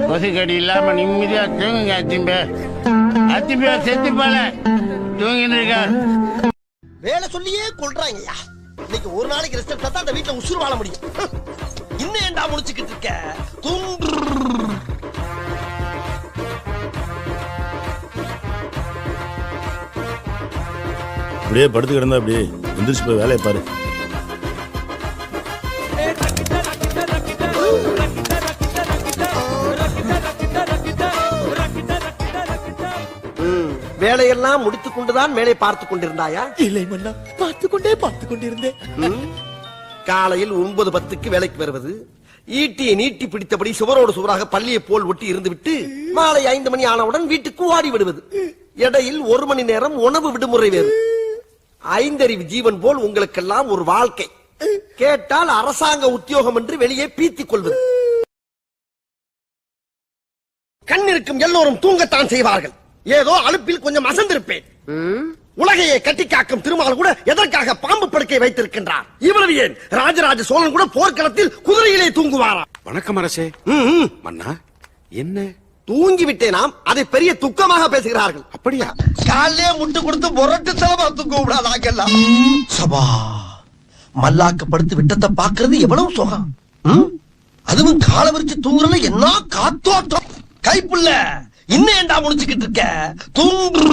கொசுக்கடி இல்லாம நிம்மதியா தூங்குங்க அத்திம்பே. அத்திம்பே செத்து போல தூங்கிட்டு இருக்கா. வேலை சொல்லியே கொள்றாங்கய்யா. இன்னைக்கு ஒரு நாளைக்கு ரெஸ்ட் எடுத்தா தான் அந்த வீட்டுல உசுறு வாழ முடியும். இன்னும் ஏண்டா முடிச்சுக்கிட்டு இருக்க? அப்படியே படுத்து கிடந்தா அப்படியே எந்திரிச்சு போய் வேலையை பாரு. வேலையெல்லாம் முடித்துக் கொண்டுதான் வேலை பார்த்துக் கொண்டிருந்தாயா? இல்லை மன்னா, பார்த்துக் கொண்டிருந்தேன். காலையில் 9:10 வேலைக்கு வருவது, ஈட்டியை நீட்டி பிடித்தபடி சுவரோடு சுவராக பள்ளியை போல் ஒட்டி இருந்துவிட்டு மாலை 5 மணி ஆனவுடன் வீட்டுக்கு ஓடி விடுவது. இடையில் 1 மணி நேரம் உணவு விடுமுறை வேறு. 5 அறிவு ஜீவன் போல் உங்களுக்கெல்லாம் ஒரு வாழ்க்கை. கேட்டால் அரசாங்க உத்தியோகம் என்று வெளியே பீத்திக் கொள்வது. கண்ணிருக்கும் எல்லோரும் தூங்கத்தான் செய்வார்கள். ஏதோ அலுப்பில் கொஞ்சம் அசந்திருப்பேன். உலகையே கட்டி காக்கும் திருமால் கூட எதற்காக பாம்பு படுக்கை வைத்திருக்கின்றார்? இவ்வளவு ஏன் ராஜராஜ சோழன் கூட போர்க்களத்தில் குதிரையிலே தூங்குவாராம். வணக்கம் அரசே. மன்னா என்ன தூங்கி விட்டேனாம், அதை பெரிய துக்கமாக பேசுகிறார்கள். அப்படியா? காலே முட்டு கொடுத்து முரட்டு செலவா தூங்க விடாதாங்கெல்லாம். சபா மல்லாக்கப்படுத்து விட்டத்தை பாக்குறது எவ்வளவு சுகம். அதுவும் கால விரிச்சு தூங்குறதுல என்ன காத்தோட்டம். கைப்புள்ள இன்னும் ஏண்டா முடிச்சுக்கிட்டு இருக்க? தூங்கு.